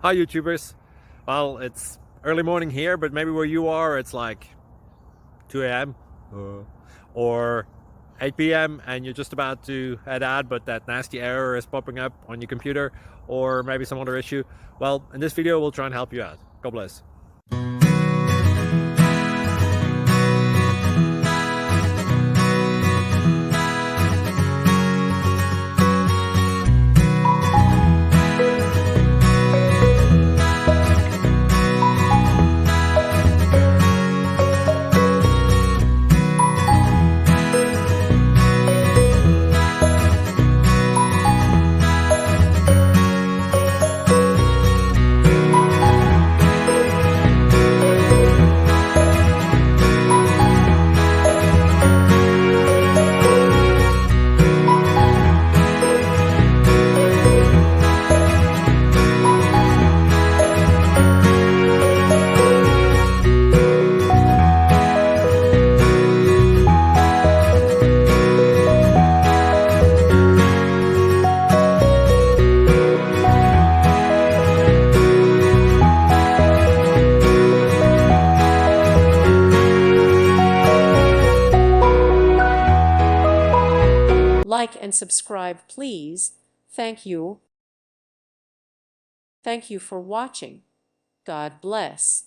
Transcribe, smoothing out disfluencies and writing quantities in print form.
Hi YouTubers. Well, it's early morning here, but maybe where you are it's like 2 a.m. or 8 p.m. and you're just about to head out, but that nasty error is popping up on your computer, or maybe some other issue. Well, in this video we'll try and help you out. God bless. Like and subscribe, please. Thank you. Thank you for watching. God bless.